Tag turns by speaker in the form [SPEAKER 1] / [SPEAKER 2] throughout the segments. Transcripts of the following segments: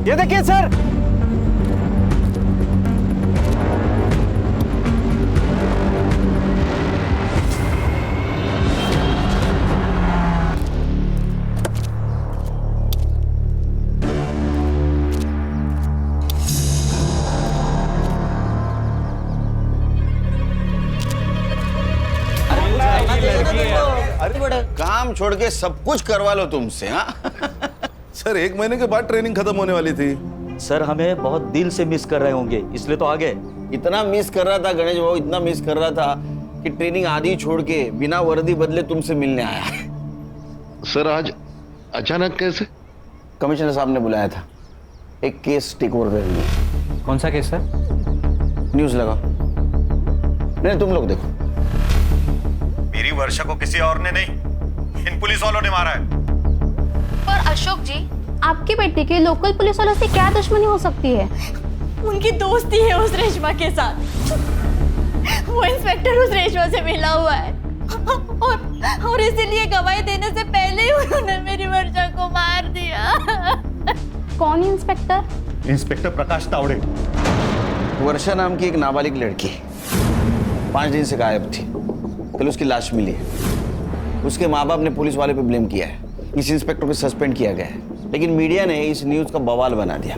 [SPEAKER 1] ये देखिए सर।
[SPEAKER 2] काम छोड़ के सब कुछ करवा लो तुमसे। हाँ
[SPEAKER 3] सर 1 महीने के बाद ट्रेनिंग खत्म होने वाली थी।
[SPEAKER 4] सर हमें बहुत दिल से मिस कर रहे होंगे, इसलिए तो आ गए।
[SPEAKER 2] इतना मिस कर रहा था गणेश भाऊ, इतना मिस कर रहा था कि ट्रेनिंग आधी छोड़ के बिना वर्दी बदले तुमसे मिलने आया।
[SPEAKER 3] सर आज अचानक कैसे?
[SPEAKER 2] कमिश्नर साहब ने बुलाया था, एक केस टेक ओवर कर लिया।
[SPEAKER 1] कौन सा केस सर?
[SPEAKER 2] न्यूज लगा। नहीं तुम लोग देखो।
[SPEAKER 5] मेरी वर्षा को किसी और ने नहीं, इन पुलिस वालों ने मारा है।
[SPEAKER 6] और अशोक जी, आपकी बेटी के लोकल पुलिस वालों से क्या दुश्मनी हो सकती है?
[SPEAKER 7] उनकी दोस्ती है उस रेशमा के साथ। वो इंस्पेक्टर उस रेशमा से मिला हुआ है और इसीलिए गवाही देने से पहले ही उन्होंने मेरी वर्षा को मार दिया।
[SPEAKER 6] कौन इंस्पेक्टर?
[SPEAKER 5] इंस्पेक्टर प्रकाश तावड़े।
[SPEAKER 2] वर्षा नाम की एक नाबालिग लड़की 5 दिन से गायब थी। कल उसकी लाश मिली है। उसके माँ बाप ने पुलिस वाले पे ब्लेम किया है। इस इंस्पेक्टर को सस्पेंड किया गया है, लेकिन मीडिया ने इस न्यूज का बवाल बना दिया।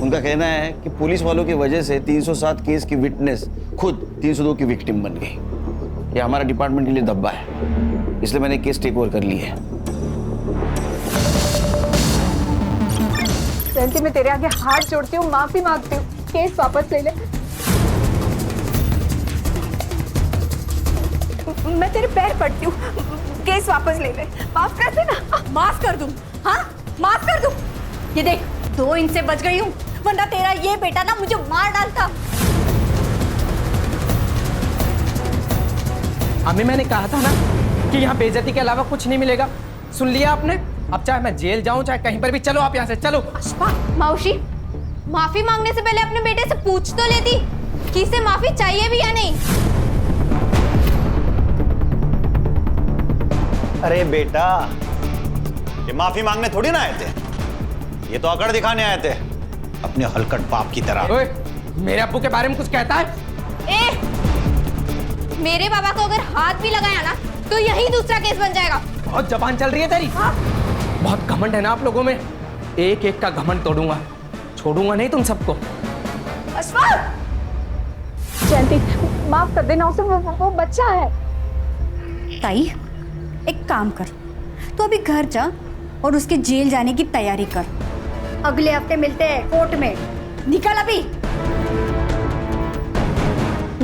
[SPEAKER 2] उनका कहना है कि पुलिस वालों की वजह से 307 केस की विटनेस खुद 302 की विक्टिम बन गई। ये हमारा डिपार्टमेंट के लिए धब्बा है, इसलिए मैंने केस टेक ओवर कर ली है।
[SPEAKER 8] जयंती, मैं तेरे आगे हाथ जोड़ती हूँ, माफी मांगती हूँ, केस वापस ले ले। मैं तेरे पैर पड़ती हूँ, केस वापस ले ले। माफ कर दे ना।
[SPEAKER 7] माफ कर दूं? हाँ माफ कर दूं? ये देख, 2 इंच से बच गई हूँ, वरना तेरा ये बेटा ना मुझे मार डालता।
[SPEAKER 1] अभी मैंने कहा था ना कि यहाँ बेइज्जती के अलावा कुछ नहीं मिलेगा। सुन लिया आपने? अब चाहे मैं जेल जाऊं चाहे कहीं पर भी, चलो आप यहाँ से चलो।
[SPEAKER 6] मौसी, माफी मांगने से पहले अपने बेटे से पूछ तो लेती कि इसे माफी चाहिए भी या नहीं।
[SPEAKER 5] अरे बेटा, ये माफी मांगने थोड़ी ना आए थे, ये तो अकड़ दिखाने आए थे अपने हलकट बाप की तरह।
[SPEAKER 1] ओए, मेरे अब्बू के बारे में कुछ कहता है?
[SPEAKER 6] मेरे बाबा को अगर हाथ भी लगाया ना तो यही दूसरा केस बन जाएगा।
[SPEAKER 1] बहुत जबान चल रही है तेरी। बहुत घमंड है ना आप लोगों में। एक एक का घमंड तोड़ूंगा, छोड़ूंगा नहीं तुम सबको।
[SPEAKER 8] जयंती, माफ कर देना उसे, वो बच्चा है।
[SPEAKER 7] ताई, एक काम कर, तो अभी घर जा और उसके जेल जाने की तैयारी कर। अगले हफ्ते मिलते हैं कोर्ट में। निकल अभी।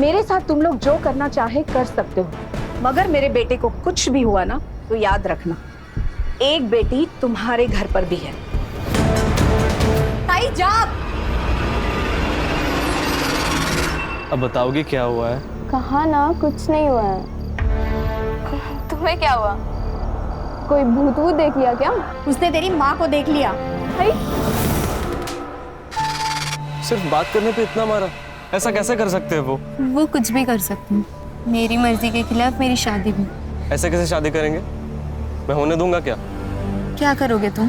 [SPEAKER 8] मेरे साथ तुम लोग जो करना चाहे कर सकते हो, मगर मेरे बेटे को कुछ भी हुआ ना तो याद रखना, एक बेटी तुम्हारे घर पर भी है।
[SPEAKER 7] ताई जा।
[SPEAKER 9] अब बताओगी क्या हुआ है?
[SPEAKER 6] कहा ना कुछ नहीं हुआ है। तुम्हें क्या हुआ? कोई भूत वूत देख लिया क्या?
[SPEAKER 7] उसने तेरी माँ को देख लिया।
[SPEAKER 9] सिर्फ बात करने पे इतना मारा? ऐसा कैसे कर सकते हैं
[SPEAKER 6] वो कुछ भी कर सकती हूँ, मेरी मर्जी के खिलाफ मेरी शादी भी।
[SPEAKER 9] ऐसे कैसे शादी करेंगे? मैं होने दूंगा क्या?
[SPEAKER 6] क्या करोगे तुम?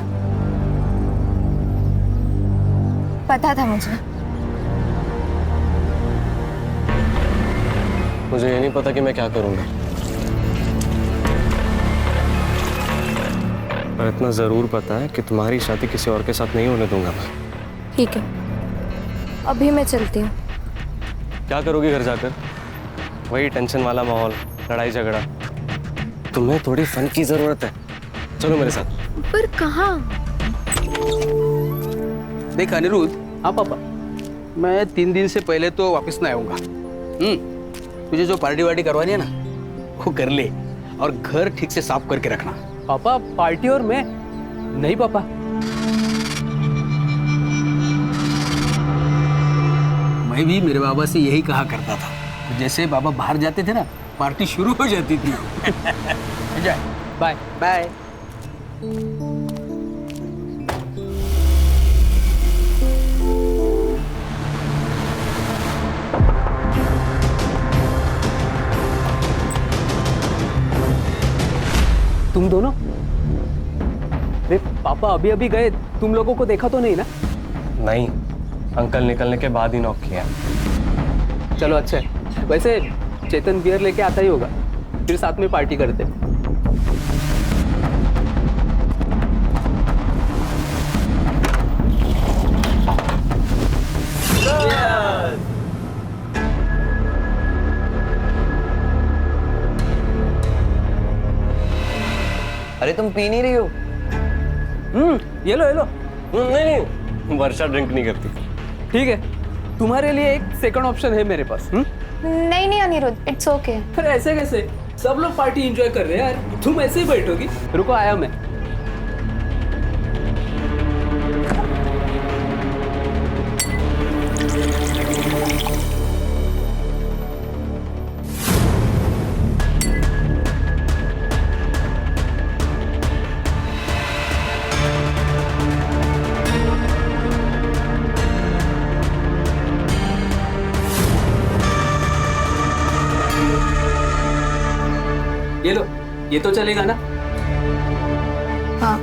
[SPEAKER 6] पता था मुझे
[SPEAKER 9] ये नहीं पता कि मैं क्या करूंगा, पर इतना जरूर पता है कि तुम्हारी शादी किसी और के साथ नहीं होने दूंगा मैं।
[SPEAKER 6] ठीक है, अभी मैं चलती हूँ।
[SPEAKER 9] क्या करोगी घर जाकर? वही टेंशन वाला माहौल, लड़ाई झगड़ा। तुम्हें थोड़ी फन की जरूरत है, चलो मेरे साथ।
[SPEAKER 6] पर कहाँ?
[SPEAKER 10] देख अनिरुद्ध, हाँ पापा, मैं 3 दिन से पहले तो वापस ना आऊंगा। तुझे जो पार्टी वार्टी करवानी है ना वो कर ले, और घर ठीक से साफ करके रखना।
[SPEAKER 1] पापा पार्टी और मैं नहीं पापा।
[SPEAKER 10] मैं भी मेरे बाबा से यही कहा करता था, जैसे बाबा बाहर जाते थे ना पार्टी शुरू हो जाती थी।
[SPEAKER 1] Bye bye. तुम दोनों? अरे पापा अभी अभी गए, तुम लोगों को देखा तो नहीं ना?
[SPEAKER 9] नहीं, अंकल निकलने के बाद ही नॉक किया।
[SPEAKER 10] चलो अच्छा है। वैसे चेतन बियर लेके आता ही होगा, फिर साथ में पार्टी करते।
[SPEAKER 1] अरे तुम पी नहीं रही हो?
[SPEAKER 10] ये लो ये लो।
[SPEAKER 9] नहीं, वर्षा ड्रिंक नहीं करती।
[SPEAKER 10] ठीक है, तुम्हारे लिए एक सेकंड ऑप्शन है मेरे पास।
[SPEAKER 6] नहीं नहीं अनिरुद्ध, इट्स ओके।
[SPEAKER 10] फिर ऐसे कैसे? सब लोग पार्टी एंजॉय कर रहे हैं यार, तुम ऐसे ही बैठोगी? रुको, आया मैं। ये लो, ये तो चलेगा ना?
[SPEAKER 6] हाँ।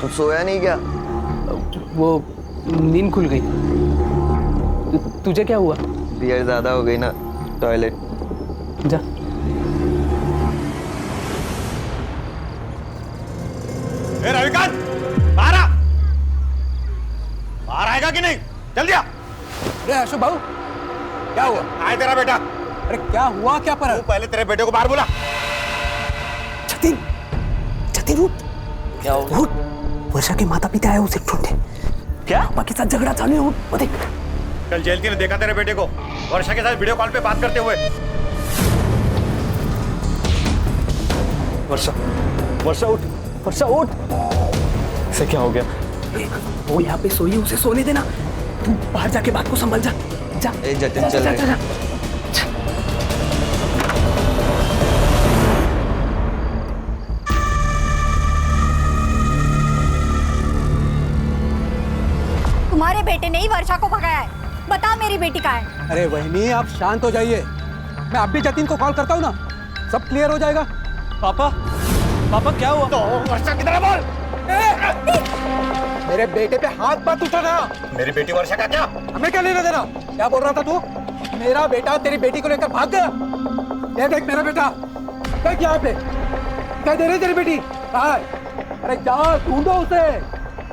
[SPEAKER 1] तुम सोया नहीं क्या?
[SPEAKER 10] वो नींद खुल गई। तुझे क्या हुआ?
[SPEAKER 1] बियर ज्यादा हो गई ना, टॉयलेट
[SPEAKER 10] जा।
[SPEAKER 5] ए रविकांत, बाहर आ! बाहर आएगा कि नहीं? जल्दी आ!
[SPEAKER 10] अरे अशोक बाबू, क्या हुआ?
[SPEAKER 5] आए तेरा बेटा।
[SPEAKER 10] अरे क्या हुआ, क्या पर?
[SPEAKER 5] तू पहले तेरे बेटे को बाहर बुला।
[SPEAKER 10] जतिन, जतिन रुक।
[SPEAKER 1] क्या हो?
[SPEAKER 10] वर्षा के माता पिता आए उसे ढूंढे। क्या? पापा के साथ झगड़ा चालू है। वो देख।
[SPEAKER 5] कल जेलती ने देखा तेरे बेटे को वर्षा के साथ वीडियो कॉल पे बात करते हुए।
[SPEAKER 9] वर्षा, वर्षा उठ, वर्षा उठ। इसे क्या हो गया?
[SPEAKER 10] वो यहाँ पे सोई, उसे सोने देना। तू बाहर जाके बात को संभल जा। जा।
[SPEAKER 1] ए जतिन चल रहे।
[SPEAKER 7] तुम्हारे बेटे ने ही वर्षा को भगाया है। बता मेरी बेटी कहाँ है?
[SPEAKER 10] अरे वहिनी, आप शांत हो जाइए। मैं अब भी जतिन को कॉल करता हूँ ना, सब क्लियर हो जाएगा।
[SPEAKER 9] पापा, पापा क्या हुआ?
[SPEAKER 5] तो वर्षा किधर है बोल?
[SPEAKER 10] मेरे बेटे पे हाथ मत उठाना।
[SPEAKER 5] मेरी बेटी वर्षा का क्या?
[SPEAKER 10] हमें क्या लेना देना? क्या बोल रहा था तू? मेरा बेटा तेरी बेटी को लेकर भाग गया। ये देख मेरा बेटा, देख यहाँ पे। क्या दे रही तेरी बेटी? कहाँ है? अरे जाओ ढूंढो उसे,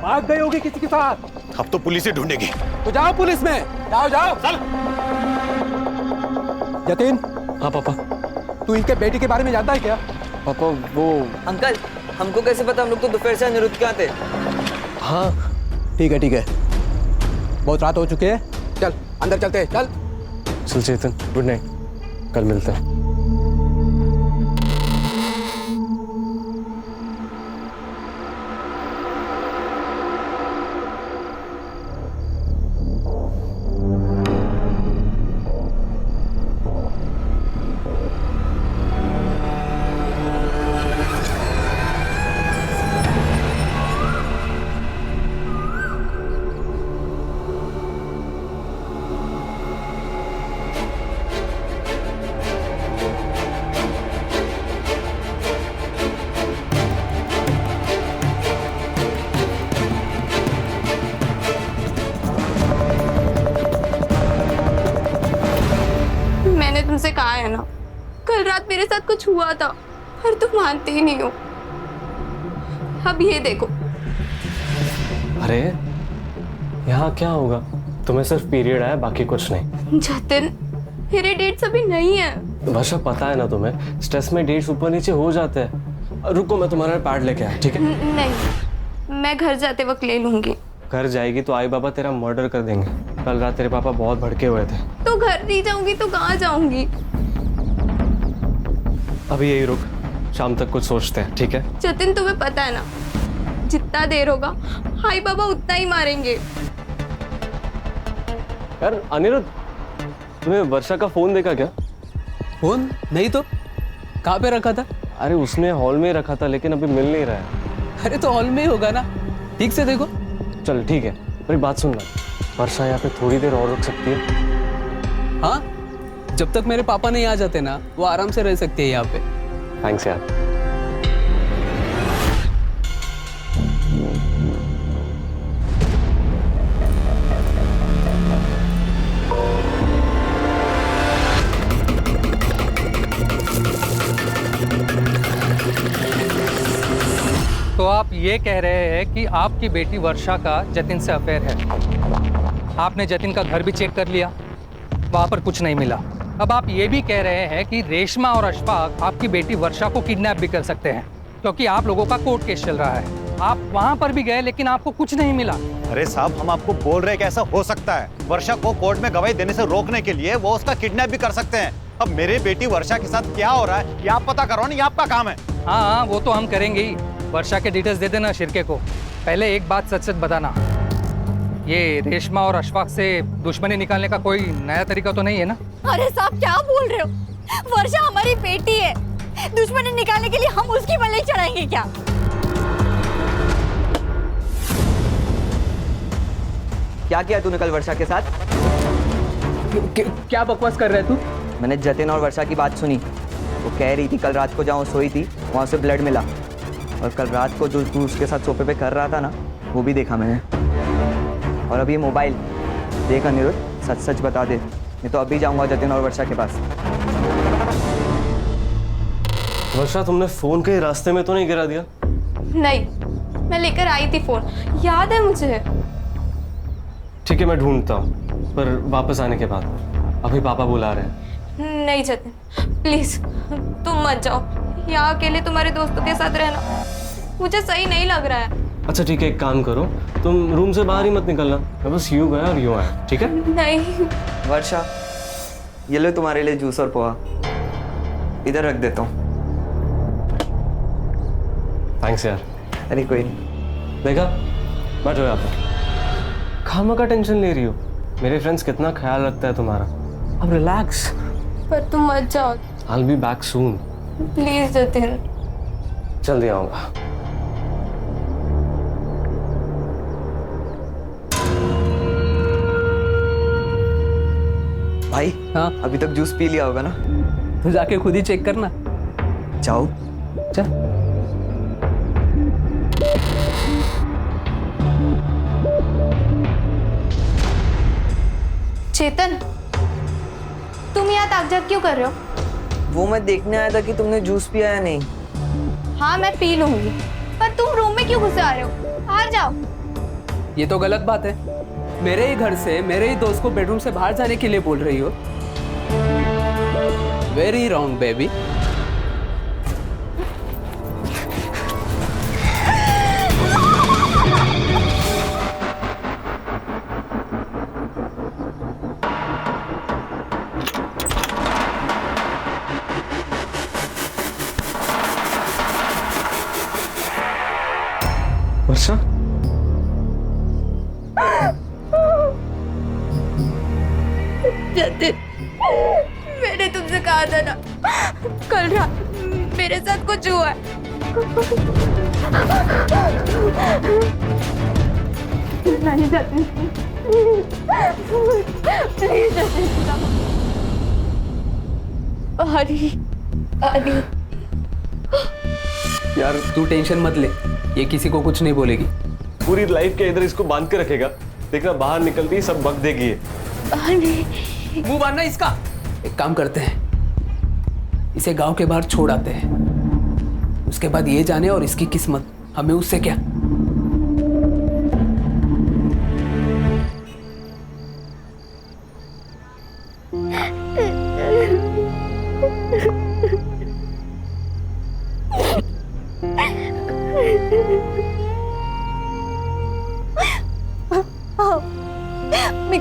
[SPEAKER 10] भाग गई होगी किसी के साथ।
[SPEAKER 5] अब तो पुलिस ही ढूंढेगी।
[SPEAKER 10] तो जाओ पुलिस में, जाओ जाओ।
[SPEAKER 5] चल।
[SPEAKER 10] जतिन।
[SPEAKER 9] हाँ पापा।
[SPEAKER 10] तू इनके बेटी के बारे में जानता है क्या?
[SPEAKER 9] पापा वो
[SPEAKER 1] अंकल, हमको कैसे पता? हम लोग तो दोपहर से अनिरुद्ध के यहाँ थे।
[SPEAKER 9] हाँ
[SPEAKER 10] ठीक है, बहुत रात हो चुकी है, चल अंदर चलते हैं। चल
[SPEAKER 9] चल चेतन, गुड नाइट, कल मिलते हैं।
[SPEAKER 6] तुमसे कहा है ना, कल रात मेरे साथ कुछ हुआ था पर तुम मानते ही नहीं हो। अब ये देखो।
[SPEAKER 9] अरे यहाँ क्या होगा? तुम्हें सिर्फ पीरियड आया, बाकी कुछ नहीं।
[SPEAKER 6] जतिन, मेरे डेट्स अभी नहीं है।
[SPEAKER 9] वर्षा पता है ना तुम्हें, स्ट्रेस में डेट्स ऊपर नीचे हो जाते हैं। रुको, मैं तुम्हारा पैड लेके आया, ठीक है?
[SPEAKER 6] नहीं, मैं घर जाते वक्त ले लूंगी।
[SPEAKER 9] घर जाएगी तो आई बाबा तेरा मर्डर कर देंगे। कल रात तेरे पापा बहुत भड़के हुए थे।
[SPEAKER 6] तो घर नहीं जाऊंगी तो कहाँ जाऊंगी?
[SPEAKER 9] अभी यही रुक, शाम तक कुछ सोचते हैं, ठीक है?
[SPEAKER 6] जतिन, तुम्हें पता है ना, जितना देर होगा हाई बाबा उतना ही मारेंगे।
[SPEAKER 9] यार अनिरुद्ध, तुम्हें वर्षा का फोन देखा क्या?
[SPEAKER 10] फोन नहीं तो कहाँ पे रखा था?
[SPEAKER 9] अरे उसने हॉल में ही रखा था, लेकिन अभी मिल नहीं रहा है।
[SPEAKER 10] अरे तो हॉल में ही होगा ना, ठीक से देखो।
[SPEAKER 9] चल ठीक है, मेरी बात सुनना, वर्षा यहाँ पे थोड़ी देर और रुक सकती है?
[SPEAKER 10] हाँ, जब तक मेरे पापा नहीं आ जाते ना, वो आराम से रह सकते हैं यहाँ पे।
[SPEAKER 9] थैंक्स यार।
[SPEAKER 11] तो आप ये कह रहे हैं कि आपकी बेटी वर्षा का जतिन से अफेयर है। आपने जतिन का घर भी चेक कर लिया, वहाँ पर कुछ नहीं मिला। अब आप ये भी कह रहे हैं कि रेशमा और अशफाक आपकी बेटी वर्षा को किडनैप भी कर सकते हैं, क्योंकि आप लोगों का कोर्ट केस चल रहा है। आप वहाँ पर भी गए लेकिन आपको कुछ नहीं मिला।
[SPEAKER 5] अरे साहब, हम आपको बोल रहे हैं कि ऐसा हो सकता है। वर्षा को कोर्ट में गवाही देने से रोकने के लिए वो उसका किडनैप भी कर सकते हैं। अब मेरी बेटी वर्षा के साथ क्या हो रहा है ये आप पता करो ना, ये आपका काम है।
[SPEAKER 11] हाँ, वो तो हम करेंगे ही। वर्षा के डिटेल्स दे देना शिरके को। पहले एक बात सच सच बताना, ये रेशमा और अशफाक से दुश्मनी निकालने का कोई नया तरीका तो नहीं है ना?
[SPEAKER 7] अरे साहब, क्या बोल रहे हो? वर्षा हमारी बेटी है, दुश्मनी निकालने के लिए हम उसकी बलि चढ़ाएंगे क्या?
[SPEAKER 12] क्या किया तूने कल वर्षा के साथ?
[SPEAKER 10] क्या बकवास कर रहे तू?
[SPEAKER 12] मैंने जतिन और वर्षा की बात सुनी। वो कह रही थी कल रात को जहाँ वो सोई थी वहाँ से ब्लड मिला, और कल रात को जो तू उसके साथ सोफे पे कर रहा था ना, वो भी देखा मैंने। और अभी मोबाइल देख अनिरुद्ध, सच सच बता दे, नहीं तो अभी जाऊंगा जतिन और वर्षा के पास।
[SPEAKER 9] वर्षा, तुमने फोन के रास्ते में तो नहीं गिरा दिया?
[SPEAKER 6] नहीं, मैं लेकर आई थी फोन, याद है मुझे।
[SPEAKER 9] ठीक है, मैं ढूंढता हूँ, पर वापस आने के बाद। अभी पापा बुला रहे हैं।
[SPEAKER 6] नहीं जतिन, प्लीज तुम मत जाओ। यहाँ अकेले तुम्हारे दोस्तों के साथ रहना मुझे सही नहीं लग रहा है।
[SPEAKER 9] अच्छा ठीक है, एक काम करो, तुम रूम से बाहर ही मत निकलना। मैं बस यूं गया और यूं आया, ठीक है?
[SPEAKER 6] नहीं।
[SPEAKER 12] वर्षा, ये लो तुम्हारे लिए जूस और पोहा, इधर रख देता हूँ।
[SPEAKER 9] थैंक्स यार।
[SPEAKER 12] अरे कोई नहीं।
[SPEAKER 9] देखा, बैठो यहाँ पर। खामा का टेंशन ले रही हो? मेरे फ्रेंड्स कितना ख्याल रखता है तुम्हारा। अब रिलैक्स।
[SPEAKER 6] पर तुम मत जाओ।
[SPEAKER 9] I'll be back soon.
[SPEAKER 6] Please Jatin.
[SPEAKER 9] जल्दी आऊंगा।
[SPEAKER 12] भाई,
[SPEAKER 10] हाँ,
[SPEAKER 12] अभी तक जूस पी लिया होगा ना?
[SPEAKER 10] तो जाके खुद ही चेक करना।
[SPEAKER 12] जाओ।
[SPEAKER 10] चल।
[SPEAKER 6] चेतन, तुम यहाँ ताकझाक क्यों कर रहे हो?
[SPEAKER 12] वो मैं देखने आया था कि तुमने जूस पिया या नहीं।
[SPEAKER 6] हाँ, मैं पी लूंगी, पर तुम रूम में क्यों घुसे आ रहे हो? बाहर जाओ।
[SPEAKER 10] ये तो गलत बात है। मेरे ही घर से मेरे ही दोस्त को बेडरूम से बाहर जाने के लिए बोल रही हो। Very wrong baby.
[SPEAKER 9] Varsha,
[SPEAKER 6] Jatin, मैंने तुमसे कहा था ना, कल रात मेरे साथ कुछ हुआ है। नहीं जतिन, प्लीज जतिन। आरी, आरी।
[SPEAKER 10] यार तू टेंशन मत ले, ये किसी को कुछ नहीं बोलेगी।
[SPEAKER 9] पूरी लाइफ के इधर इसको बांध के रखेगा, देखना बाहर निकलती ही सब बक देगी।
[SPEAKER 10] मुंह बांधना इसका। एक काम करते हैं, इसे गांव के बाहर छोड़ आते हैं, उसके बाद ये जाने और इसकी किस्मत, हमें उससे क्या।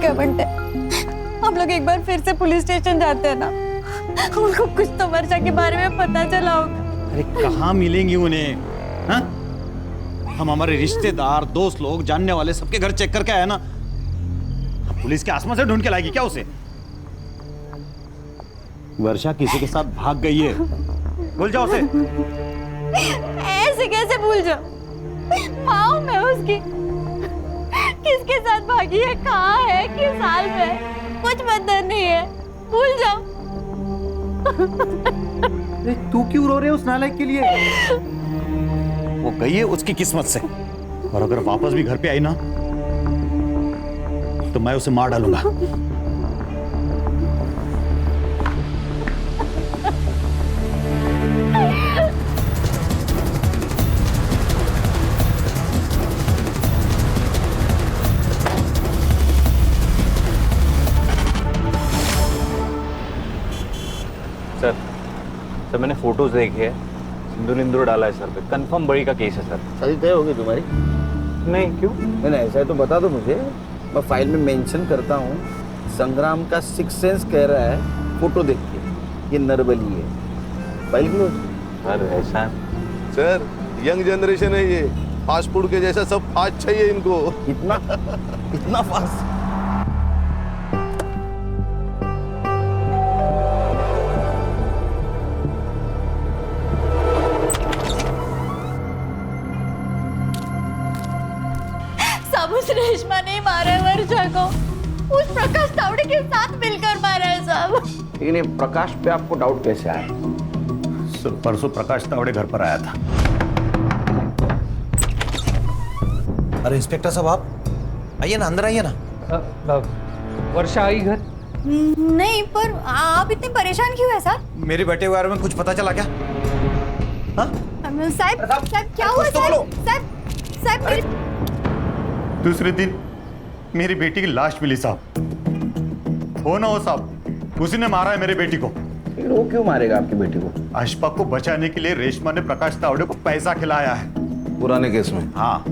[SPEAKER 7] ठीक है बंटे, हम लोग एक बार फिर से पुलिस स्टेशन जाते हैं ना, उनको कुछ तो वर्षा के बारे में पता चला होगा।
[SPEAKER 5] अरे कहाँ मिलेंगी उन्हें? हाँ? हम हमारे रिश्तेदार, दोस्त लोग, जानने वाले सबके घर चेक करके आए ना। अब पुलिस के आसमान से ढूंढ के लाएगी क्या उसे? वर्षा किसी के साथ भाग गई है, भूल जाओ उसे।
[SPEAKER 7] ऐसे कैसे भूल जाओ? माँ हूं मैं उसकी, किसके साथ भागी है, कहाँ है, किस हाल में है, कुछ पता नहीं है, भूल जाओ।
[SPEAKER 10] तू क्यों रो रहे है उस नालायक के लिए?
[SPEAKER 5] वो गई है उसकी किस्मत से, और अगर वापस भी घर पे आई ना तो मैं उसे मार डालूंगा। सर मैंने फोटोज देखे हैं, सिंदूर इंदूर डाला है सर पे, कंफर्म बड़ी का केस है सर।
[SPEAKER 2] शादी तय होगी तुम्हारी?
[SPEAKER 5] नहीं, क्यों?
[SPEAKER 2] नहीं ऐसा है तो बता दो मुझे, मैं फाइल में मेंशन करता हूँ। संग्राम का सिक्स सेंस कह रहा है फोटो देख के ये नरबली है। File close.
[SPEAKER 5] सर ऐसा?
[SPEAKER 3] सर यंग जनरेशन है ये, फास्ट फूड के जैसा सब फास्ट चाहिए इनको।
[SPEAKER 2] इतना फास्ट?
[SPEAKER 7] उस रेशमा ने मारा है वर्षा को, उस प्रकाश तावड़े के साथ मिलकर मारा है साहब।
[SPEAKER 2] लेकिन ये प्रकाश पे आपको डाउट कैसे आया?
[SPEAKER 5] सर परसों प्रकाश तावड़े घर पर आया था।
[SPEAKER 13] अरे इंस्पेक्टर साहब आप आइए ना, अंदर आइए ना।
[SPEAKER 11] वर्षा आई घर?
[SPEAKER 7] नहीं, पर आप इतने परेशान क्यों है सर?
[SPEAKER 13] मेरे बेटे के बारे में कुछ पता चला क्या? हाँ?
[SPEAKER 7] साहब क्या हुआ साहब?
[SPEAKER 5] दूसरे दिन मेरी बेटी की लाश मिली साहब। हो ना हो साहब, उसी ने मारा है मेरी बेटी को।
[SPEAKER 2] वो क्यों मारेगा आपकी बेटी को?
[SPEAKER 5] अशफाक को बचाने के लिए रेशमा ने प्रकाश तावड़े को पैसा खिलाया है।
[SPEAKER 3] पुराने केस में?
[SPEAKER 5] हाँ।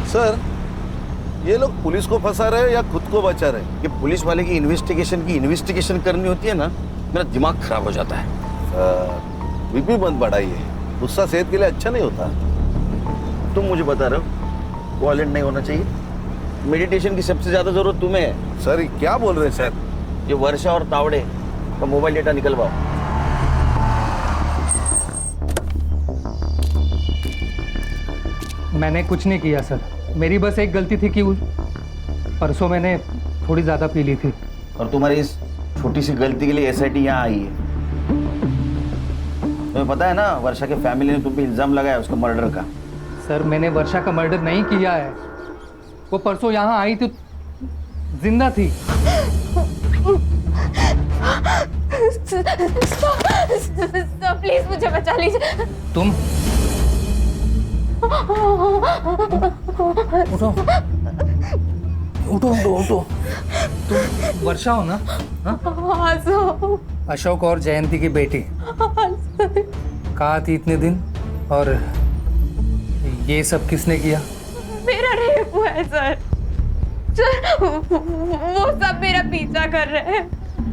[SPEAKER 3] सर ये लोग पुलिस को फंसा रहे हैं या खुद को बचा रहे हैं?
[SPEAKER 2] ये पुलिस वाले की इन्वेस्टिगेशन करनी होती है ना, मेरा दिमाग खराब हो जाता है।
[SPEAKER 3] बीपी मत बढ़ाइए, गुस्सा सेहत के लिए अच्छा नहीं होता।
[SPEAKER 2] तुम मुझे बता रहे हो वायलेंट नहीं होना चाहिए? मेडिटेशन की सबसे ज्यादा जरूरत तुम्हें है।
[SPEAKER 3] सर क्या बोल रहे हैं सर?
[SPEAKER 2] ये वर्षा और तावड़े का मोबाइल डेटा निकलवाओ।
[SPEAKER 11] मैंने कुछ नहीं किया सर, मेरी बस एक गलती थी कि परसों मैंने थोड़ी ज्यादा पी ली थी।
[SPEAKER 2] और तुम्हारी इस छोटी सी गलती के लिए एसआईटी यहाँ आई है। तुम्हें पता है ना वर्षा के फैमिली ने तुम पे इल्जाम लगाया उसके मर्डर का।
[SPEAKER 11] सर मैंने वर्षा का मर्डर नहीं किया है, वो परसों यहाँ आई थी, जिंदा थी।
[SPEAKER 6] प्लीज मुझे बचा लीजिए।
[SPEAKER 11] तुम उठो उठो उठो उठो। तुम वर्षा हो ना? हाँ? अशोक और जयंती की बेटी। कहाँ थी इतने दिन? और ये सब किसने किया?
[SPEAKER 6] मेरा रेप हुआ है सर। वो सब मेरा पीछा कर रहे हैं,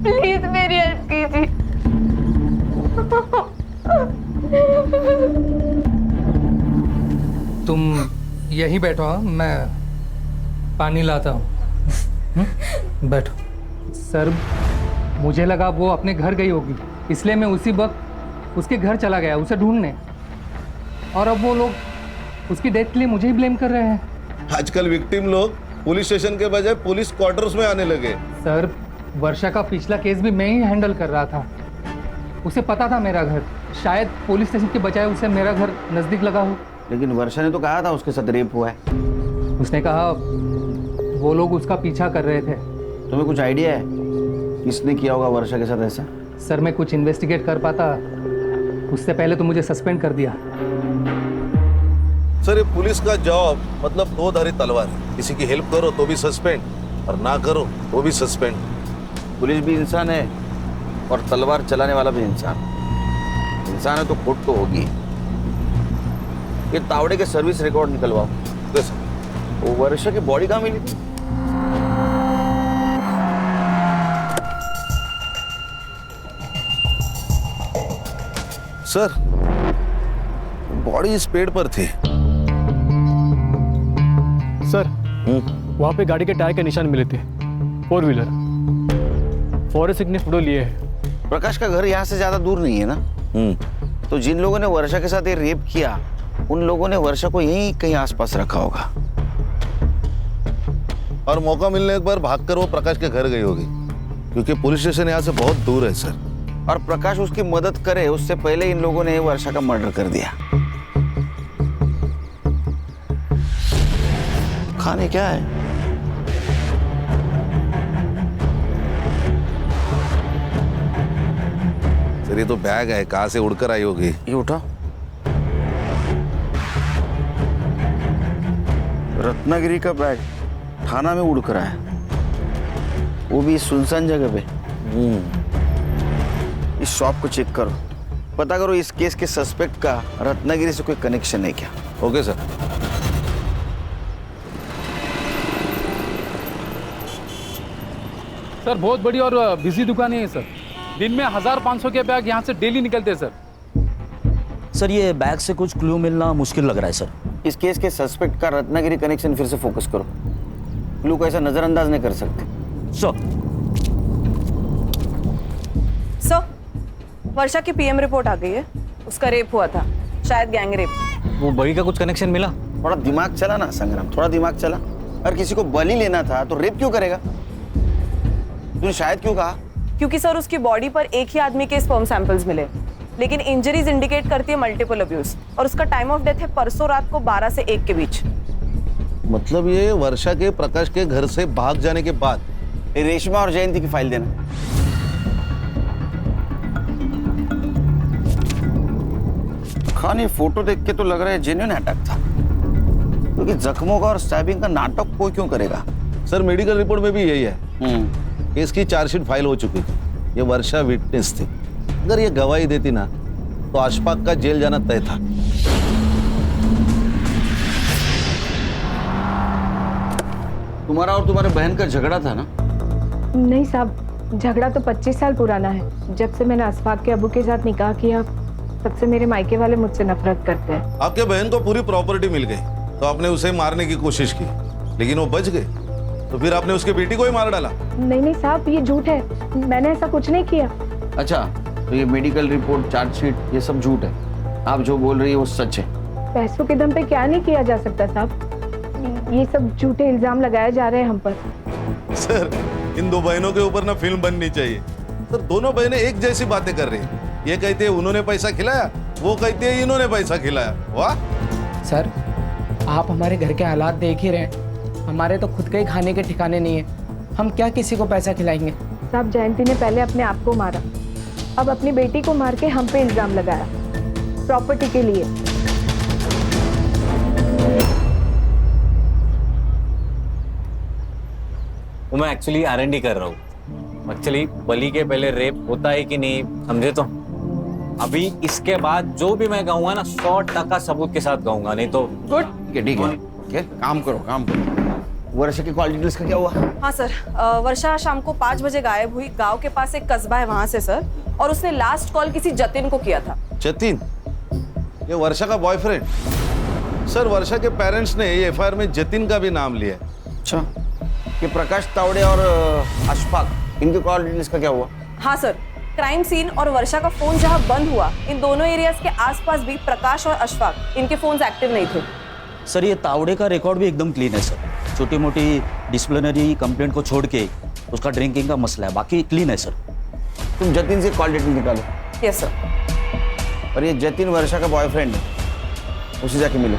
[SPEAKER 6] प्लीज मेरी हेल्प कीजिए।
[SPEAKER 11] तुम यहीं बैठो, हाँ? मैं पानी लाता हूँ। बैठो। सर मुझे लगा वो अपने घर गई होगी, इसलिए मैं उसी वक्त उसके घर चला गया उसे ढूंढने, और अब वो लोग उसकी डेथ के लिए मुझे ही ब्लेम कर रहे हैं।
[SPEAKER 3] आजकल विक्टिम लोग पुलिस स्टेशन के बजाय पुलिस क्वार्टर्स में आने लगे।
[SPEAKER 11] सर वर्षा का पिछला केस भी मैं ही हैंडल कर रहा था, उसे पता था मेरा घर, शायद पुलिस स्टेशन के बजाय उसे मेरा घर नजदीक लगा हो।
[SPEAKER 2] लेकिन वर्षा ने तो कहा था उसके साथ रेप हुआ है।
[SPEAKER 11] उसने कहा वो लोग उसका पीछा कर रहे थे।
[SPEAKER 2] तुम्हें कुछ आइडिया है किसने किया होगा वर्षा के साथ ऐसा?
[SPEAKER 11] सर मैं कुछ इन्वेस्टिगेट कर पाता उससे पहले तो मुझे सस्पेंड कर दिया।
[SPEAKER 3] सर ये पुलिस का जॉब मतलब दो धारी तलवार है, किसी की हेल्प करो तो भी सस्पेंड और ना करो तो भी सस्पेंड।
[SPEAKER 2] पुलिस भी इंसान है और तलवार चलाने वाला भी इंसान है तो खोट तो होगी। ये तावड़े के सर्विस रिकॉर्ड निकलवाओ।
[SPEAKER 3] Okay sir.
[SPEAKER 2] वो वर्षा की बॉडी कहाँ मिली थी?
[SPEAKER 3] सर बॉडी इस पेड़ पर थी।
[SPEAKER 14] सर वहाँ पे गाड़ी के टायर के निशान मिले थे, 4 व्हीलर। फॉरेंसिक ने फोटो लिए है।
[SPEAKER 2] प्रकाश का घर यहाँ से ज्यादा दूर नहीं है ना? तो जिन लोगों ने वर्षा के साथ ये रेप किया उन लोगों ने वर्षा को यहीं कहीं आसपास रखा होगा।
[SPEAKER 3] और मौका मिलने एक बार भागकर वो प्रकाश के घर गई होगी, क्योंकि पुलिस स्टेशन यहाँ से बहुत दूर है सर।
[SPEAKER 2] और प्रकाश उसकी मदद करे उससे पहले इन लोगों ने वर्षा का मर्डर कर दिया। खाने क्या है?
[SPEAKER 3] सर ये तो बैग है, कहाँ से उड़कर आई होगी।
[SPEAKER 2] ये उठा। रत्नागिरी का बैग थाना में उड़ कर आया, वो भी सुनसान जगह पे। इस शॉप को चेक करो, पता करो इस केस के सस्पेक्ट का रत्नागिरी से कोई कनेक्शन है क्या।
[SPEAKER 3] Okay sir.
[SPEAKER 14] सर बहुत बड़ी और बिजी दुकान है सर। दिन में 1500 के बैग यहाँ से डेली निकलते हैं सर।
[SPEAKER 4] सर ये बैग से कुछ क्लू मिलना मुश्किल लग रहा है सर।
[SPEAKER 2] इस केस के सस्पेक्ट का रत्नागिरी कनेक्शन फिर से फोकस करो, क्लू को ऐसा नजरअंदाज नहीं कर सकते।
[SPEAKER 8] सर वर्षा की पीएम रिपोर्ट आ गई है, उसका रेप हुआ था, शायद गैंग रेप।
[SPEAKER 4] वो बड़ी का कुछ कनेक्शन मिला?
[SPEAKER 2] थोड़ा दिमाग चला ना संग्राम, थोड़ा दिमाग चला। अगर किसी को बलि लेना था तो रेप क्यों करेगा? तूने शायद क्यों कहा?
[SPEAKER 8] क्योंकि सर उसकी बॉडी पर एक ही आदमी के स्पर्म सैंपल्स मिले, लेकिन इंजरीज इंडिकेट करती है मल्टीपल अब्यूज, और उसका टाइम ऑफ डेथ है परसों रात को 12 से 1 के बीच।
[SPEAKER 3] मतलब ये वर्षा के प्रकाश के घर से भाग जाने के बाद।
[SPEAKER 2] रेशमा और जयंती की फाइल देना। खान ये फोटो देख के तो लग रहा है जेन्युइन अटैक था, क्योंकि जख्मों का और स्टैबिंग का नाटक कोई क्यों करेगा?
[SPEAKER 3] सर मेडिकल रिपोर्ट में भी यही है। केस की चार्जशीट फाइल हो चुकी थी, ये वर्षा विटनेस थी। अगर ये गवाही देती ना तो अशफाक का जेल जाना तय था।
[SPEAKER 2] तुम्हारा और तुम्हारे बहन का झगड़ा था ना?
[SPEAKER 8] नहीं साहब, झगड़ा तो 25 साल पुराना है। जब से मैंने अशफाक के अबू के साथ निकाह किया तब से मेरे मायके वाले मुझसे नफरत करते हैं।
[SPEAKER 3] आपके बहन को पूरी प्रॉपर्टी मिल गई तो आपने उसे मारने की कोशिश की, लेकिन वो बच गए, तो फिर आपने उसके बेटी को ही मार डाला।
[SPEAKER 8] नहीं साहब, ये झूठ है, मैंने ऐसा कुछ नहीं किया।
[SPEAKER 2] अच्छा, तो ये मेडिकल रिपोर्ट, चार्जशीट, ये सब झूठ है। आप जो बोल रही है वो सच है।
[SPEAKER 8] पैसों के दम पे क्या नहीं किया जा सकता साहब, ये सब झूठे इल्जाम लगाए जा रहे हैं हम पर।
[SPEAKER 3] सर इन दो बहनों के ऊपर ना फिल्म बननी चाहिए। सर दोनों बहनें एक जैसी बातें कर रही हैं। ये कहते हैं उन्होंने पैसा खिलाया, वो कहते हैं इन्होंने पैसा खिलाया। वाह
[SPEAKER 1] सर, आप हमारे घर के हालात देख ही रहे हैं, हमारे तो खुद के ही खाने के ठिकाने नहीं है, हम क्या किसी को पैसा खिलाएंगे?
[SPEAKER 8] साहब जयंती ने पहले अपने आप को मारा, अब अपनी बेटी को मार के हम पे इल्जाम लगाया प्रॉपर्टी के लिए।
[SPEAKER 15] वो मैं एक्चुअली R&D कर रहा हूँ। एक्चुअली बलि के पहले रेप होता है कि नहीं समझे, तो अभी इसके बाद जो भी मैं कहूँगा ना 100% सबूत के साथ कहूँगा, नहीं तो
[SPEAKER 2] गुड। ठीक है, काम करो। वर्षा की कॉल डिटेल्स का क्या हुआ?
[SPEAKER 8] हाँ सर, वर्षा शाम को 5 बजे गायब हुई। गांव के पास एक कस्बा है वहां से सर, और उसने लास्ट कॉल किसी जतिन को किया था।
[SPEAKER 3] जतिन? ये वर्षा का बॉयफ्रेंड? सर वर्षा के पेरेंट्स ने ये FIR में जतिन का भी नाम लिया है।
[SPEAKER 2] अच्छा, ये प्रकाश तावड़े और अशफाक, इनके कॉल डिटेल्स का क्या हुआ?
[SPEAKER 8] हाँ सर, क्राइम सीन और वर्षा का फोन जहाँ बंद हुआ, इन दोनों एरियाज के आसपास भी प्रकाश और अशफाक, इनके फोन्स एक्टिव नहीं थे।
[SPEAKER 4] सर ये तावड़े का रिकॉर्ड भी एकदम क्लीन है सर। छोटी मोटी डिसिप्लिनरी कंप्लेंट को छोड़ के उसका ड्रिंकिंग का मसला है, बाकी क्लीन है सर।
[SPEAKER 2] तुम जतिन से कॉल डिटेल निकालो।
[SPEAKER 8] Yes sir.
[SPEAKER 2] और ये जतिन वर्षा का बॉयफ्रेंड है, उसे जाके मिलो।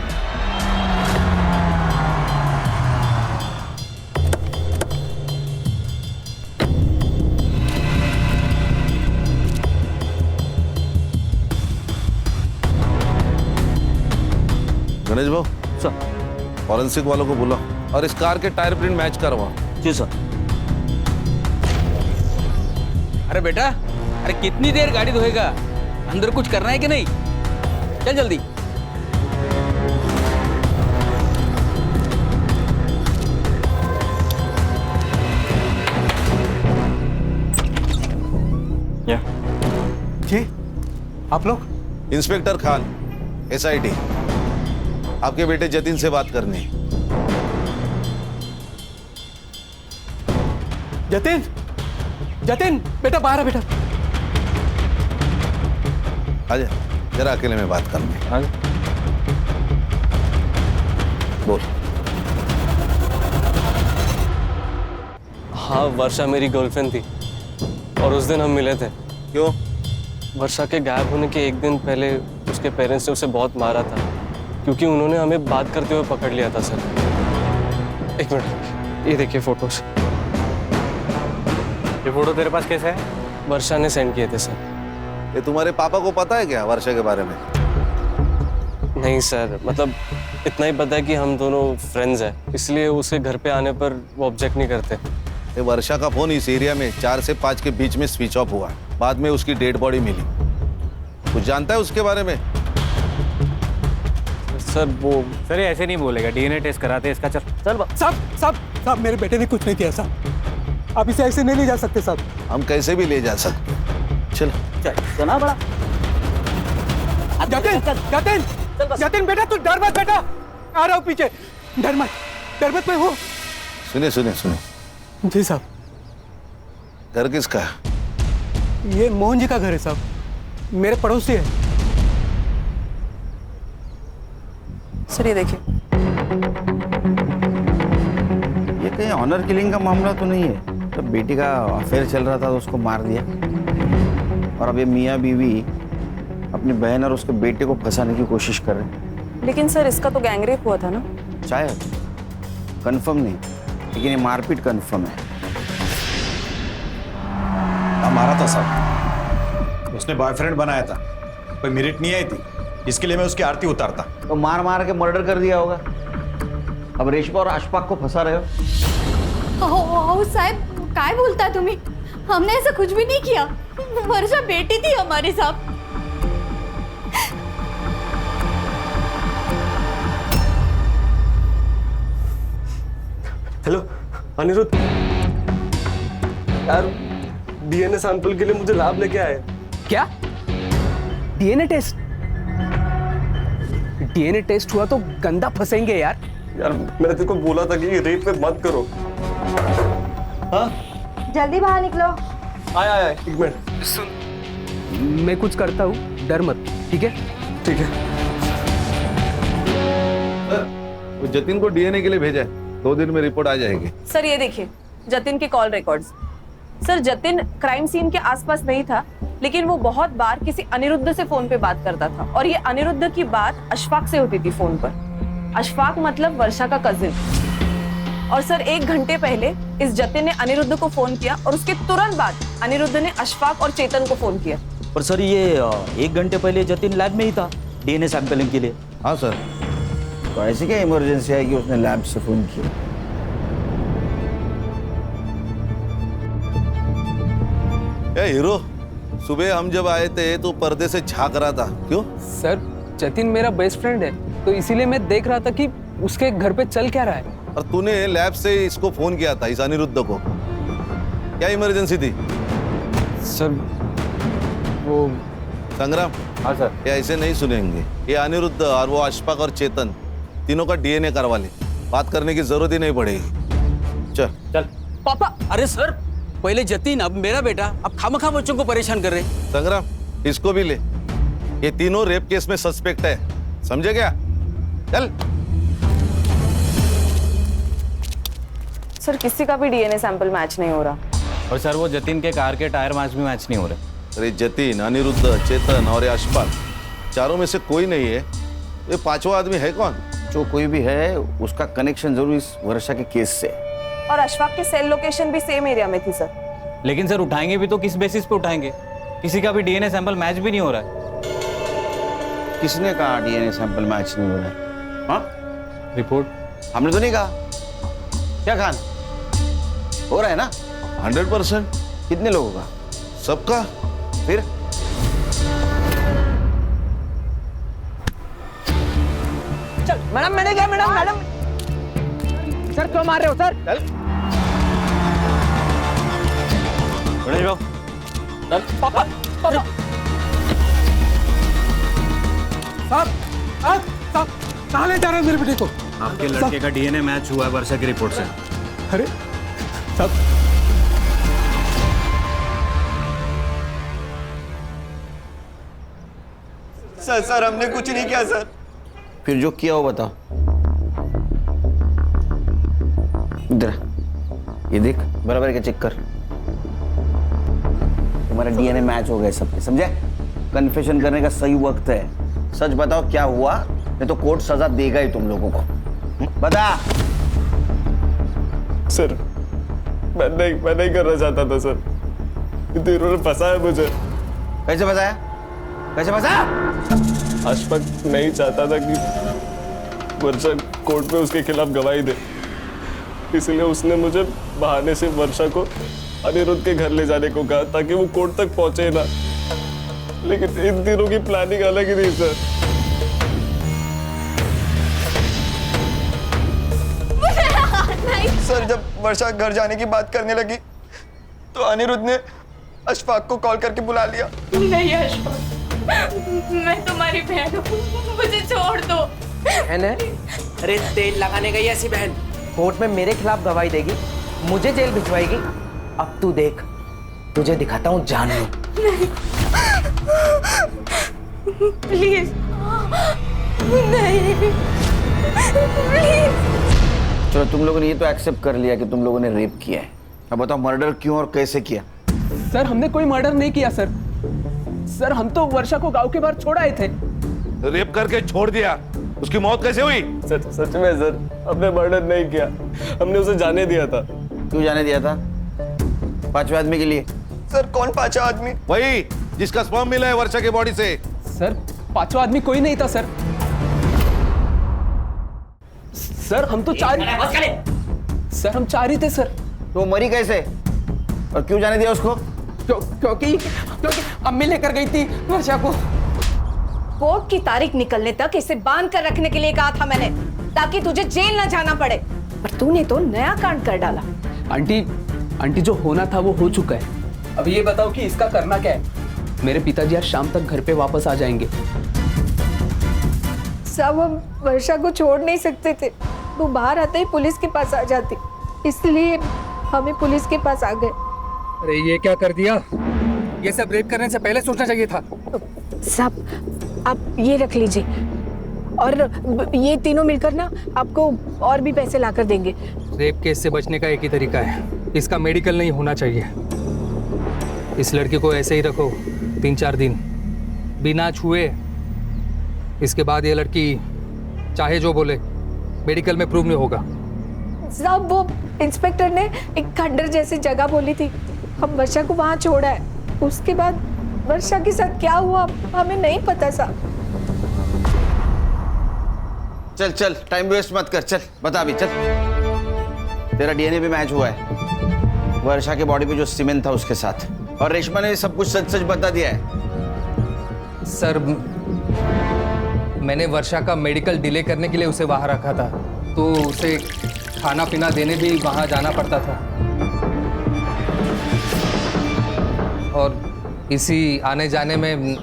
[SPEAKER 3] गणेश भाऊ
[SPEAKER 4] सर,
[SPEAKER 3] फॉरेंसिक वालों को बुला और इस कार के टायर प्रिंट मैच करवा।
[SPEAKER 4] जी सर।
[SPEAKER 16] अरे बेटा, अरे कितनी देर गाड़ी धोएगा? अंदर कुछ करना है कि नहीं? चल जल्दी।
[SPEAKER 5] या
[SPEAKER 10] जी आप लोग?
[SPEAKER 3] इंस्पेक्टर खान, SIT, आपके बेटे जतिन से बात करनी है।
[SPEAKER 10] जतिन, जतिन बेटा बाहर है बेटा।
[SPEAKER 3] आजा, जरा अकेले में बात करनी है। बोल।
[SPEAKER 9] हाँ, वर्षा मेरी गर्लफ्रेंड थी और उस दिन हम मिले थे।
[SPEAKER 3] क्यों?
[SPEAKER 9] वर्षा के गायब होने के एक दिन पहले उसके पेरेंट्स ने उसे बहुत मारा था क्योंकि उन्होंने हमें बात करते हुए पकड़ लिया था सर। एक मिनट, ये देखिए फोटोज।
[SPEAKER 5] ये फोटो तेरे पास कैसे है?
[SPEAKER 9] वर्षा ने सेंड किए थे सर।
[SPEAKER 3] ये तुम्हारे पापा को पता है क्या वर्षा के बारे में?
[SPEAKER 9] नहीं सर, मतलब इतना ही पता है कि हम दोनों फ्रेंड्स हैं, इसलिए उसके घर पे आने पर वो ऑब्जेक्ट नहीं करते।
[SPEAKER 3] ये वर्षा का फोन इस एरिया में 4 से 5 के बीच में स्विच ऑफ हुआ। बाद में उसकी डेड बॉडी मिली। कुछ जानता है उसके बारे में?
[SPEAKER 9] सर वो
[SPEAKER 5] सर ये ऐसे नहीं बोलेगा, DNA टेस्ट कराते हैं इसका। चल
[SPEAKER 10] साहब मेरे बेटे ने कुछ नहीं किया साहब। आप इसे ऐसे नहीं ले जा सकते साहब।
[SPEAKER 3] हम कैसे भी ले जा सकते। चल
[SPEAKER 12] सुना बड़ा।
[SPEAKER 10] जतिन बेटा तू डर मत बेटा, आ रहा हूँ पीछे। डर मत मैं हूँ।
[SPEAKER 3] सुने।
[SPEAKER 10] जी साहब।
[SPEAKER 3] घर किसका?
[SPEAKER 10] ये मोहन जी का घर है साहब, मेरे पड़ोसी है।
[SPEAKER 8] सर ये देखिए।
[SPEAKER 2] ये कहीं ऑनर किलिंग का मामला तो नहीं है? तो बेटी का अफेयर चल रहा था तो उसको मार दिया, और अब ये मियाँ बीवी अपनी बहन और उसके बेटे को फंसाने की कोशिश कर रहे हैं।
[SPEAKER 8] लेकिन सर इसका तो गैंगरेप हुआ था ना?
[SPEAKER 2] शायद, कंफर्म नहीं, लेकिन ये मारपीट कंफर्म है।
[SPEAKER 5] मारा था साहब, उसने बॉयफ्रेंड बनाया था, कोई मेरिट नहीं आई थी, इसके लिए मैं उसकी आरती उतारता।
[SPEAKER 2] तो मार के मर्डर कर दिया होगा। अब रेशमा और अशफाक को फंसा रहे हो।
[SPEAKER 7] साहब काय बोलता तुम्ही? हमने ऐसा कुछ भी नहीं किया। वर्षा बेटी थी हमारी साहब।
[SPEAKER 9] हेलो अनिरुद्ध, यार DNA सैंपल के लिए मुझे लैब लेके आए।
[SPEAKER 1] क्या? DNA test? DNA टेस्ट हुआ तो गंदा फंसेंगे यार।
[SPEAKER 9] यार मैंने तेरे को बोला था कि रेप पे मत करो। हाँ?
[SPEAKER 7] जल्दी बाहर निकलो।
[SPEAKER 9] आया एक मिनट।
[SPEAKER 1] सुन, मैं कुछ करता हूँ, डर मत, ठीक है?
[SPEAKER 9] ठीक है।
[SPEAKER 3] वो जतिन को DNA के लिए भेजा है, 2 दिन में रिपोर्ट आ जाएगी।
[SPEAKER 8] सर ये देखिए जतिन के call records. Sir Jatin crime scene के आसपास नहीं था, लेकिन वो बहुत बार किसी अनिरुद्ध से फोन पे बात करता था, और ये अनिरुद्ध की बात अशफाक से होती थी फोन पर। अशफाक मतलब वर्षा का कजिन। और सर 1 घंटे पहले इस जतिन ने अनिरुद्ध को फोन किया, और उसके तुरंत बाद अनिरुद्ध ने अशफाक और चेतन को फोन किया।
[SPEAKER 4] पर सर ये 1 घंटे पहले जतिन लैब में ही था DNA सैंपलिंग के लिए।
[SPEAKER 3] हाँ सर।
[SPEAKER 2] तो ऐसी क्या इमरजेंसी है कि उसने लैब से फोन किया?
[SPEAKER 3] हीरो, सुबह हम जब आए थे तो पर्दे से झांक रहा था, क्यों?
[SPEAKER 11] सर जतिन मेरा बेस्ट फ्रेंड है, तो इसीलिए मैं देख रहा था कि उसके घर पे चल क्या रहा है।
[SPEAKER 3] और तूने लैब से इसको फोन किया था, इस अनिरुद्ध को, क्या इमरजेंसी थी?
[SPEAKER 9] सर वो
[SPEAKER 3] संग्राम।
[SPEAKER 5] हाँ सर।
[SPEAKER 3] ये ऐसे नहीं सुनेंगे। ये अनिरुद्ध और वो अशफाक और चेतन तीनों का DNA करवा ले, बात करने की जरूरत ही नहीं पड़ेगी। चल।
[SPEAKER 16] पापा, अरे सर पहले जतिन अब मेरा बेटा, अब खामखा बच्चों को परेशान कर रहे।
[SPEAKER 3] संग्राम इसको भी ले, ये तीनों रेप केस में सस्पेक्ट है, समझे क्या? चल।
[SPEAKER 8] सर किसी का भी DNA सैंपल मैच नहीं हो रहा।
[SPEAKER 15] और सर वो जतिन के कार के टायर मैच भी मैच नहीं हो रहे।
[SPEAKER 3] अरे जतिन, अनिरुद्ध, चेतन और अशफाक, चारों में से कोई नहीं है। ये 5वां आदमी है कौन?
[SPEAKER 2] जो कोई भी है उसका कनेक्शन जरूर इस वर्षा के केस से।
[SPEAKER 8] और अशफाक की सेल लोकेशन भी सेम एरिया में थी सर।
[SPEAKER 15] लेकिन सर उठाएंगे भी तो किस बेसिस पे उठाएंगे? किसी का भी DNA सैंपल मैच भी नहीं हो रहा है।
[SPEAKER 2] किसने कहा DNA सैंपल मैच नहीं हो रहा है? हाँ?
[SPEAKER 15] रिपोर्ट
[SPEAKER 2] हमने तो नहीं कहा। क्या खान? हो रहा है ना?
[SPEAKER 3] 100%।
[SPEAKER 2] कितने लोगों का?
[SPEAKER 3] सबका।
[SPEAKER 2] फिर
[SPEAKER 1] चल मैडम, मैंने क्या मैडम? सर क्यों मार रहे हो सर?
[SPEAKER 3] चल।
[SPEAKER 5] गणेश बाबू
[SPEAKER 11] पापा पापा
[SPEAKER 10] साहब साहब कहाँ ले जा रहे हैं मेरे बेटे को?
[SPEAKER 5] आपके लड़के का डीएनए मैच हुआ है वर्षा की रिपोर्ट से।
[SPEAKER 10] अरे साहब
[SPEAKER 12] सर हमने कुछ नहीं किया सर।
[SPEAKER 2] फिर जो किया वो बताओ। इधर ये देख, बराबर के चेक कर। तुम्हारा डीएनए मैच हो गए सबके, समझे? कन्फेशन करने का सही वक्त है। सच बताओ क्या हुआ, नहीं तो कोर्ट सजा देगा ही तुम लोगों को। बता।
[SPEAKER 14] सर मैं नहीं करना चाहता था सर, तो इन्होंने फंसाया मुझे।
[SPEAKER 2] कैसे फंसाया? कैसे फंसाया?
[SPEAKER 14] अशफाक नहीं चाहता था कि वर्षा कोर्ट में उसके खिलाफ गवाही दे, इसलिए उसने मुझे बहाने से वर्षा को अनिरुद्ध के घर ले जाने को कहा ताकि वो कोर्ट तक पहुंचे ना। लेकिन इन दिनों की प्लानिंग अलग ही थी सर।
[SPEAKER 12] सर जब वर्षा घर जाने की बात करने लगी तो अनिरुद्ध ने अशफाक को कॉल करके बुला लिया।
[SPEAKER 7] नहीं अशफाक, मैं तुम्हारी बहन हूँ, मुझे छोड़ दो।
[SPEAKER 1] बहन है? अरे तेल लगाने गई ऐसी बहन कोर्ट में मेरे खिलाफ गवाही देगी, मुझे जेल भिजवाएगी। अब तू देख, तुझे दिखाता हूँ जानू।
[SPEAKER 7] प्लीज नहीं, प्लीज।
[SPEAKER 2] चलो तुम लोगों ने ये तो एक्सेप्ट कर लिया कि तुम लोगों ने रेप किया है। अब बताओ मर्डर क्यों और कैसे किया?
[SPEAKER 11] सर हमने कोई मर्डर नहीं किया सर। सर हम तो वर्षा को गांव के बाहर छोड़ आए थे।
[SPEAKER 3] रेप करके छोड़ दिया, उसकी मौत कैसे हुई?
[SPEAKER 14] सच में सर हमने मर्डर नहीं किया, हमने उसे जाने दिया था।
[SPEAKER 2] क्यों जाने दिया था? पांचवें आदमी के लिए।
[SPEAKER 12] सर कौन पांचवा आदमी?
[SPEAKER 3] वही जिसका स्पर्म मिला है वर्षा की बॉडी से।
[SPEAKER 11] सर पांचवा आदमी कोई नहीं था सर। सर हम तो चार ही थे सर।
[SPEAKER 2] तो मरी कैसे और क्यों जाने दिया उसको?
[SPEAKER 1] क्योंकि अम्मी लेकर गई थी वर्षा को।
[SPEAKER 8] कोर्ट की तारीख निकलने तक इसे बांध कर रखने के लिए कहा था मैंने, ताकि तुझे जेल ना जाना पड़े, पर तूने तो नया कांड कर डाला।
[SPEAKER 11] आंटी जो होना था वो हो चुका है। अब ये बताओ कि इसका करना क्या है? मेरे पिताजी आज शाम तक घर पे वापस आ जाएंगे।
[SPEAKER 7] सब हम वर्षा को छोड़ नहीं सकते थे, वो बाहर आते ही पुलिस के पास आ जाती, इसलिए हमें पुलिस के पास आ गए।
[SPEAKER 11] अरे ये क्या कर दिया? ये सब रेप करने से पहले सोचना चाहिए था।
[SPEAKER 7] साहब आप ये रख लीजिए, और ये तीनों मिलकर ना आपको और भी पैसे लाकर देंगे।
[SPEAKER 11] रेप केस से बचने का एक ही तरीका है, इसका मेडिकल नहीं होना चाहिए। इस लड़की को ऐसे ही रखो 3-4 दिन बिना छुए। इसके बाद ये लड़की चाहे जो बोले मेडिकल में प्रूव नहीं होगा।
[SPEAKER 7] साहब वो इंस्पेक्टर ने एक खंडर जैसी जगह बोली थी, हम वर्षा को वहां छोड़ा है। उसके बाद वर्षा के साथ क्या हुआ हमें नहीं पता साहब।
[SPEAKER 2] चल टाइम वेस्ट मत कर, चल बता अभी, चल। तेरा डीएनए भी मैच हुआ है वर्षा के बॉडी पे जो सीमेंट था उसके साथ, और रेशमा ने सब कुछ सच बता दिया है।
[SPEAKER 11] सर मैंने वर्षा का मेडिकल डिले करने के लिए उसे वहां रखा था, तो उसे खाना पीना देने भी वहां जाना पड़ता था, और इसी आने जाने में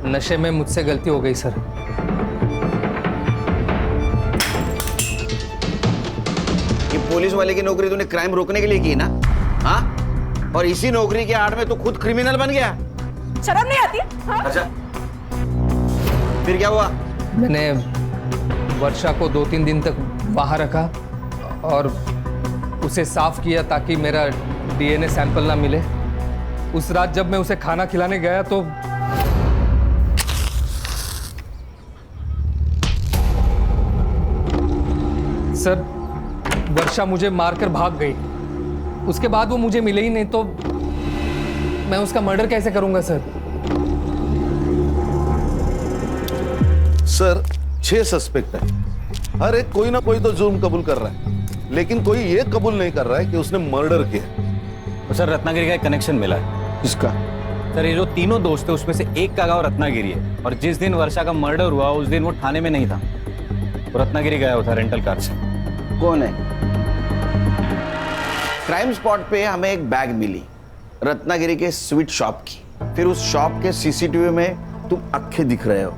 [SPEAKER 11] नशे में मुझसे गलती हो गई सर।
[SPEAKER 2] ये पुलिस वाले की नौकरी तूने क्राइम रोकने के लिए की ना? हाँ, और इसी नौकरी के आड़ में तो खुद क्रिमिनल बन गया।
[SPEAKER 8] शर्म नहीं आती? हाँ?
[SPEAKER 2] अच्छा फिर क्या हुआ?
[SPEAKER 11] मैंने वर्षा को 2-3 दिन तक वहां रखा और उसे साफ किया ताकि मेरा डीएनए सैंपल ना मिले। उस रात जब मैं उसे खाना खिलाने गया तो सर वर्षा मुझे मारकर भाग गई। उसके बाद वो मुझे मिले ही नहीं, तो मैं उसका मर्डर कैसे करूंगा सर?
[SPEAKER 3] सर 6 सस्पेक्ट है, हर एक कोई ना कोई तो जुर्म कबूल कर रहा है, लेकिन कोई ये कबूल नहीं कर रहा है कि उसने मर्डर किया।
[SPEAKER 15] तो सर रत्नागिरी का एक कनेक्शन मिला है।
[SPEAKER 2] किसका?
[SPEAKER 15] सर ये जो तीनों दोस्त थे उसमें से एक का गांव रत्नागिरी है, और जिस दिन वर्षा का मर्डर हुआ उस दिन वो थाने में नहीं था, वो रत्नागिरी गया हुआ था रेंटल कार से।
[SPEAKER 2] कौन है? क्राइम स्पॉट पे हमें एक बैग मिली रत्नागिरी के स्वीट शॉप की। फिर उस शॉप के सीसीटीवी में तुम अक्खे दिख रहे हो।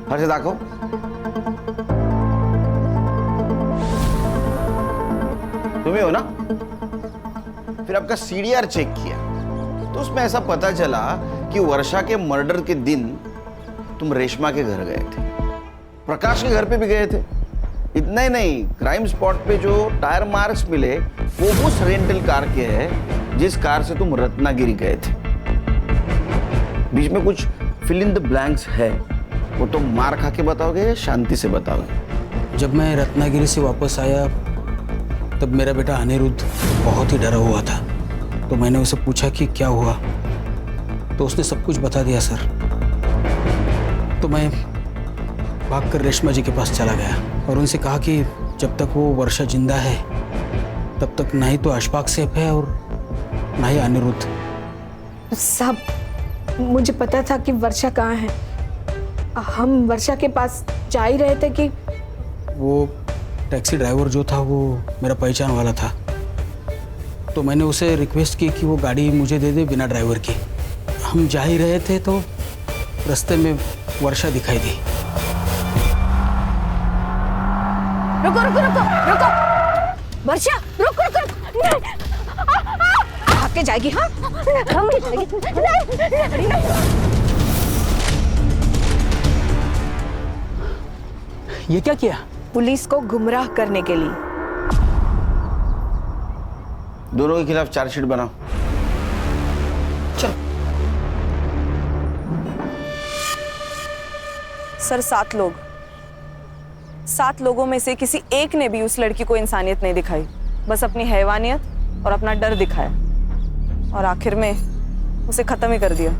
[SPEAKER 2] हर्षद दाखो। तुम्हें हो ना? फिर आपका सीडीआर चेक किया तो उसमें ऐसा पता चला कि वर्षा के मर्डर के दिन तुम रेशमा के घर गए थे, प्रकाश के घर पे भी गए थे। इतना ही नहीं, क्राइम स्पॉट पे जो टायर मार्क्स मिले वो उस रेंटल कार के हैं जिस कार से तुम रत्नागिरी गए थे। बीच में कुछ फिल इन द ब्लैंक्स है, वो तुम मार खा के बताओगे या शांति से बताओगे?
[SPEAKER 16] जब मैं रत्नागिरी से वापस आया तब मेरा बेटा अनिरुद्ध बहुत ही डरा हुआ था, तो मैंने उसे पूछा कि क्या हुआ, तो उसने सब कुछ बता दिया सर। तो मैं भागकर रेशमा जी के पास चला गया और उनसे कहा कि जब तक वो वर्षा जिंदा है तब तक ना ही तो अशफाक सेफ है और ना ही अनिरुद्ध।
[SPEAKER 17] साहब, मुझे पता था कि वर्षा कहाँ है। हम वर्षा के पास जा ही रहे थे कि
[SPEAKER 16] वो टैक्सी ड्राइवर जो था वो मेरा पहचान वाला था, तो मैंने उसे रिक्वेस्ट की कि वो गाड़ी मुझे दे दे बिना ड्राइवर की। हम जा ही रहे थे तो रास्ते में वर्षा दिखाई दी।
[SPEAKER 7] रुको रुको रुको रुको, वर्षा रुको रुको रुको, नहीं भाग के जाएगी। हाँ भाग के जाएगी।
[SPEAKER 16] ये क्या किया?
[SPEAKER 17] पुलिस को गुमराह करने के लिए।
[SPEAKER 2] दोनों के खिलाफ चार्जशीट बनाओ।
[SPEAKER 17] चलो।
[SPEAKER 8] सर 7 लोग, 7 लोगों में से किसी एक ने भी उस लड़की को इंसानियत नहीं दिखाई, बस अपनी हैवानियत और अपना डर दिखाया और आखिर में उसे खत्म ही कर दिया।